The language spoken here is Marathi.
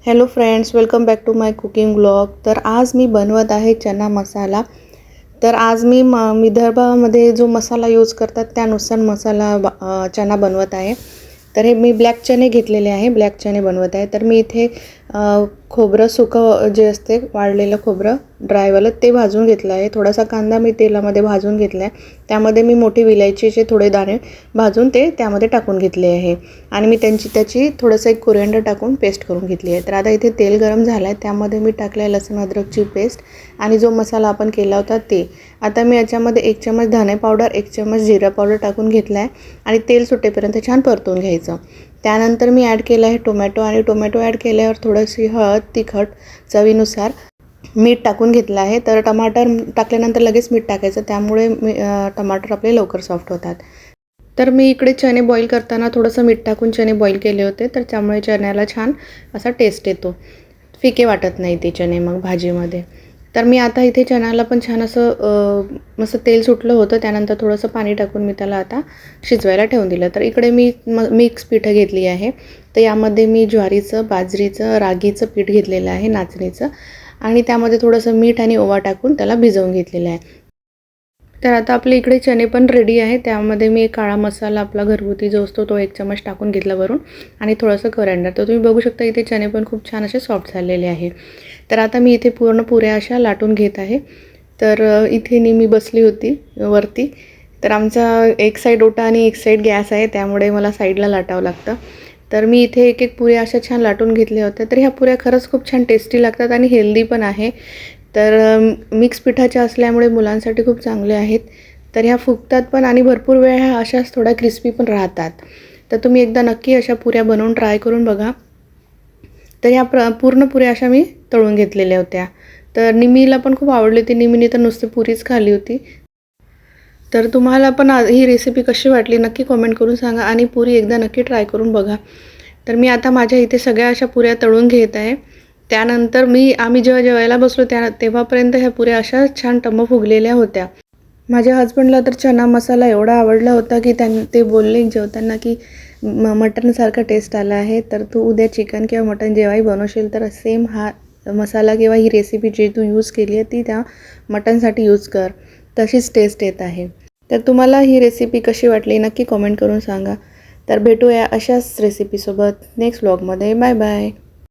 Hello friends, welcome back to my cooking blog. तर आज मी बनवत आहे चना मसाला. तर आज मी विदर्भामध्ये जो मसाला यूज करतात त्यानुसार चना बनवत आहे. तर हे मी ब्लॅक चणे घेतलेले आहे, ब्लॅक चणे बनवत आहे. तर मी इथे खोबरं सुकं जे असते वाळलेलं खोबरं ड्रायवालं ते भाजून घेतलं आहे. थोडासा कांदा मी तेलामध्ये भाजून घेतला आहे. त्यामध्ये मी मोठी विलायचीचे थोडे दाणे भाजून ते त्यामध्ये टाकून घेतले आहे आणि मी त्याची थोडंसं एक कोरिअँडर टाकून पेस्ट करून घेतली आहे. तर आता इथे तेल गरम झालं आहे, त्यामध्ये मी टाकलं आहे लसूण अद्रकची पेस्ट आणि जो मसाला आपण केला होता ते. आता मी याच्यामध्ये 1 चम्मच धने पावडर, 1 चम्मच जिरा पावडर टाकून घेतला आहे आणि तेल सुटेपर्यंत छान परतून घ्यायचं. त्यानंतर मी ॲड केलं आहे टोमॅटो आणि टोमॅटो ॲड केल्यावर थोडीशी हळद, तिखट, चवीनुसार मीठ टाकून घेतलं आहे. तर टमाटर टाकल्यानंतर लगेच मीठ टाकायचं, त्यामुळे टमाटर आपले लवकर सॉफ्ट होतात. तर मी इकडे चणे बॉईल करताना थोडंसं मीठ टाकून चणे बॉईल केले होते, तर त्यामुळे चण्याला छान असा टेस्ट येतो, फिके वाटत नाही ते चणे मग भाजीमध्ये. तर मी आता इथे चण्याला पण छान असं मस्त तेल सुटलं होतं, त्यानंतर थोडंसं पाणी टाकून मी त्याला आता शिजवायला ठेवून दिलं. तर इकडे मी मिक्स पिठं घेतली आहे. तर यामध्ये मी ज्वारीचं, बाजरीचं, रागीचं पीठ घेतलेलं आहे, नाचणीचं, आणि त्यामध्ये थोडंसं मीठ आणि ओवा टाकून त्याला भिजवून घेतलेलं आहे. तर आता आपले इकडे चणे पण रेडी आहे. त्यामध्ये मी काळा मसाला आपला घरगुती जो असतो तो 1 चम्मच टाकून घेतला वरून आणि थोडंसं कोरिअँडर. तर तुम्ही बघू शकता इथे चणे पण खूप छान असे सॉफ्ट झालेले आहे. तर आता मी इथे पूर्ण पुऱ्या अशा लाटून घेत आहे. तर इथे मी बसली होती वरती. तर आमचा एक साईड ओटा आणि एक साईड गॅस आहे, त्यामुळे मला साईडला लाटावं लागतं. तर मी इथे एक एक पुऱ्या अशा छान लाटून घेतल्या होत्या. तर ह्या पुऱ्या खरंच खूप छान टेस्टी लागतात आणि हेल्दी पण आहे. तर मिक्स पिठाच्या असल्यामुळे मुलांसाठी खूप चांगले आहेत. तर ह्या फुगतात पण आणि भरपूर वेळ ह्या अशाच थोड्या क्रिस्पी पण राहतात. तर तुम्ही एकदा नक्की अशा पुऱ्या बनवून ट्राय करून बघा. तर ह्या पूर्ण पुऱ्या अशा मी तळून घेतलेल्या होत्या. तर निमीला पण खूप आवडली होती. निमीने तर नुसती पुरीच खाल्ली होती. तर तुम्हाला पण ही रेसिपी कशी वाटली नक्की कॉमेंट करून सांगा आणि पुरी एकदा नक्की ट्राय करून बघा. तर मी आता माझ्या इथे सगळ्या अशा पुऱ्या तळून घेत आहे. त्यानंतर आम्ही जेव्हा जेवायला बसलो तेव्हापर्यंत ह्या पुऱ्या अशा छान टम्म फुगलेल्या होत्या. माझ्या हजबंडला तर चना मसाला एवढा आवडला होता की ते बोलले जेवताना की मटनसारखा टेस्ट आला आहे. तर तू उद्या चिकन किंवा मटन जेव्हाही बनवशील तर सेम हा मसाला किंवा ही रेसिपी जी तू यूज केली आहे ती त्या मटनसाठी यूज कर, तशीच टेस्ट येत आहे. तर तुम्हाला ही रेसिपी कशी वाटली नक्की कॉमेंट करून सांगा. तर भेटूया अशाच रेसिपीसोबत नेक्स्ट व्लॉगमध्ये. Bye bye.